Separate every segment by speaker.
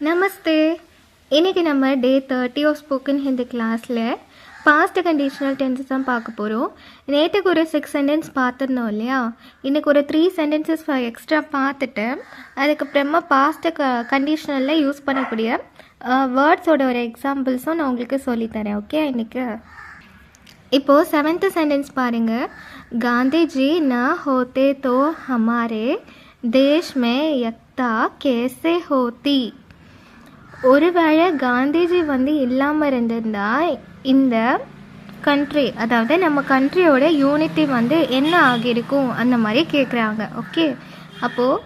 Speaker 1: நமஸ்தே. இன்றைக்கி நம்ம டே 30 of spoken Hindi கிளாஸில் பாஸ்ட் கண்டிஷனல் டென்சஸ் தான் பார்க்க போகிறோம். நேற்றுக்கு ஒரு 6 சென்டென்ஸ் பார்த்துருந்தோம் இல்லையா? இன்றைக்கி ஒரு 3 சென்டென்சஸ் எக்ஸ்ட்ரா பார்த்துட்டு அதுக்கப்புறமா பாஸ்ட் கண்டிஷனலில் யூஸ் பண்ணக்கூடிய வேர்ட்ஸோட ஒரு எக்ஸாம்பிள்ஸும் நான் உங்களுக்கு சொல்லித்தரேன். ஓகே, இன்றைக்கி இப்போது 7th சென்டென்ஸ் பாருங்கள். गांधी जी न होते तो हमारे देश में एकता कैसे होती. ஒருவேளை காந்திஜி இல்லாமல் இருந்திருந்தா இந்த கண்ட்ரி, அதாவது நம்ம கண்ட்ரியோட யூனிட்டி என்ன ஆகியிருக்கும் அந்த மாதிரி கேட்குறாங்க. ஓகே, அப்போது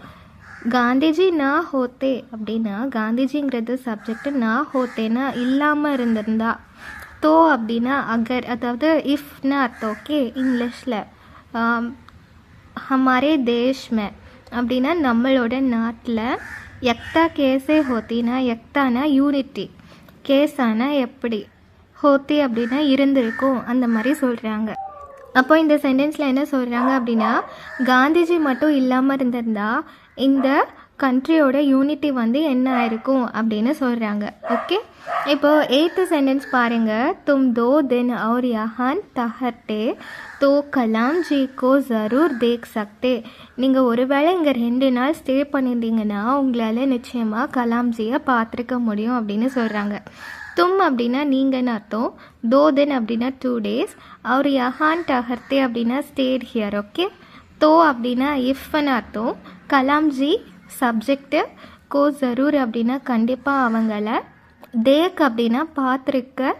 Speaker 1: காந்திஜி நா ஹோத்தே அப்படின்னா காந்திஜிங்கிறது சப்ஜெக்ட், நா ஹோத்தேன்னா இல்லாமல் இருந்திருந்தா, தோ அப்படின்னா அகர், அதாவது இஃப்னா அர்த்தம். ஓகே, இங்கிலீஷில் ஹமாரே தேஷ்மே அப்படின்னா நம்மளோட நாட்டில், எக்தா கேஸே ஹோத்தினா, எக்தானா யூனிட்டி, கேஸானா எப்படி, ஹோத்தி அப்படின்னா இருந்திருக்கும் அந்த மாதிரி சொல்கிறாங்க. அப்போ இந்த சென்டென்ஸில் என்ன சொல்கிறாங்க அப்படின்னா, காந்திஜி மட்டும் இல்லாமல் இருந்திருந்தா இந்த கண்ட்ரியோட யூனிட்டி என்ன ஆயிருக்கும் அப்படின்னு சொல்கிறாங்க. ஓகே, இப்போது 8th சென்டென்ஸ் பாருங்கள். தும் 2 दिन और यहाँ ठहरते तो कलाम जी को ज़रूर देख सकते. நீங்கள் ஒருவேளை இங்கே 2 நாள் ஸ்டே பண்ணியிருந்தீங்கன்னா உங்களால் நிச்சயமாக கலாம்ஜியை பார்த்துருக்க முடியும் அப்படின்னு சொல்கிறாங்க. தும் அப்படின்னா நீங்கன்னு அர்த்தம், 2 दिन அப்படின்னா 2 days, और यहाँ ठहरते அப்படின்னா ஸ்டேட் ஹியர். ஓகே, தோ அப்படின்னா இஃப்னு அர்த்தம், கலாம்ஜி சப்ஜெக்டு, கோ ஜரூர் அப்படின்னா கண்டிப்பாக அவங்கள, தேக் அப்படின்னா பார்த்துருக்க,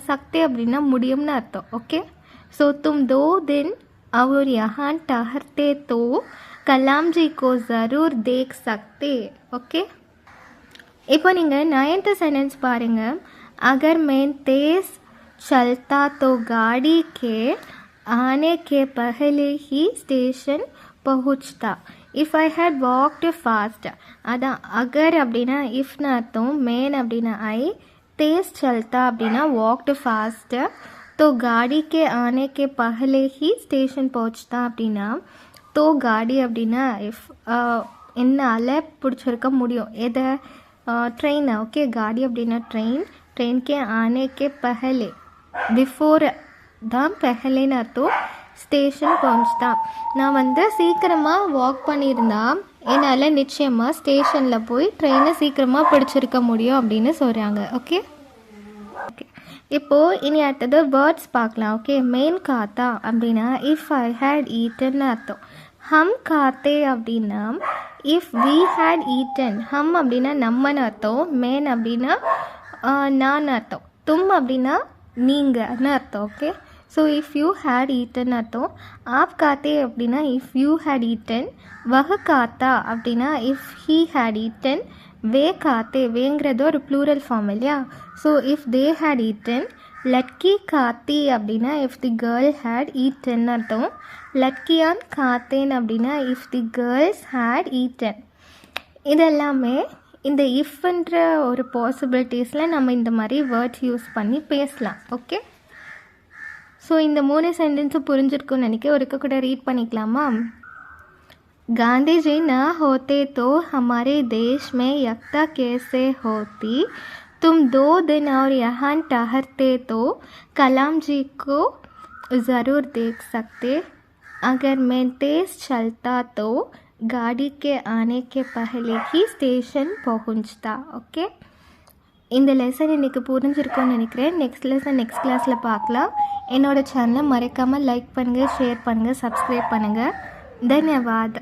Speaker 1: சக்தி அப்படின்னா முடியும்னு அர்த்தம். ஓகே, ஸோ தும் 2 दिन और यहाँ ठहरते तो कलाम जी को ज़रूर देख सकते. ஓகே, இப்போ நீங்கள் 9th சென்டென்ஸ் பாருங்கள். अगर मैं तेज़ चलता तो गाड़ी के आने के पहले ही स्टेशन पहुँचता. If I had walked fast, அதான் அகர் அப்படின்னா இஃப்னு அர்த்தம், மேன் அப்படின்னா ஐ, தேஸ் சல்தா அப்படின்னா வாக்டு ஃபாஸ்ட்டு, தோ காடிக்கே ஆனேக்கே பகலே ஹி ஸ்டேஷன் பहुँचता அப்படின்னா, தோ காடி அப்படின்னா இஃப் என்னால் பிடிச்சிருக்க முடியும் எதை, ட்ரெயினை. ஓகே, காடி அப்படின்னா ட்ரெயின், ட்ரெயின்கே ஆனேக்கே பகலே பிஃபோர் தான் பகலேன்னு அர்த்தம், ஸ்டேஷன் பहुँचता. நான் சீக்கிரமாக வாக் பண்ணியிருந்தா என்னால் நிச்சயமாக ஸ்டேஷனில் போய் ட்ரெயினை சீக்கிரமாக பிடிச்சிருக்க முடியும் அப்படின்னு சொல்கிறாங்க. ஓகே ஓகே, இப்போது இனி அடுத்தது வேர்ட்ஸ் பார்க்கலாம். ஓகே, மெயின் காத்தா அப்படின்னா இஃப் ஐ ஹேட் ஈட்டன்னு அர்த்தம். ஹம் காத்தே அப்படின்னா இஃப் வி ஹேட் ஈட்டன், ஹம் அப்படின்னா நம்மன்னு அர்த்தம், மேன் அப்படின்னா நான் அர்த்தம், தும் அப்படின்னா நீங்கன்னு அர்த்தம். Okay, so if you had eaten அர்த்தம். ஆப் காத்தே அப்படின்னா இஃப் யூ ஹேட் ஈட்டன், வஹ காத்தா அப்படின்னா இஃப் ஹீ ஹேட் ஈட்டன், வே காத்தே, வேங்கிறது ஒரு ப்ளூரல் ஃபார்ம் இல்லையா? So if they had eaten. லட்கி காத்தி அப்படின்னா if the girl had eaten அர்த்தம். லட்கியான் காத்தேன் அப்படின்னா if the girls had eaten. இதெல்லாமே இந்த இஃப்ன்ற ஒரு பாசிபிலிட்டிஸில் நம்ம இந்த மாதிரி வேர்ட்ஸ் யூஸ் பண்ணி பேசலாம். ஓகே, ஸோ இந்த 3 சென்டென்ஸும் புரிஞ்சிருக்குன்னு நினைக்க ஒருக்க கூட ரீட் பண்ணிக்கலாமா? गांधी जी न होते तो हमारे देश में एकता कैसे होती. तुम 2 दिन और यहाँ ठहरते तो कलाम जी को ज़रूर देख सकते. अगर मैं तेज़ चलता तो गाड़ी के आने के पहले ही स्टेशन पहुँचता. ओके, இந்த லெசன் இன்றைக்கி புரிஞ்சிருக்குன்னு நினைக்கிறேன். நெக்ஸ்ட் லெசன் நெக்ஸ்ட் கிளாஸில் பார்க்கலாம். என்னோடய சேனலை மறக்காமல் லைக் பண்ணுங்கள், ஷேர் பண்ணுங்கள், சப்ஸ்கிரைப் பண்ணுங்கள். தன்யவாத்.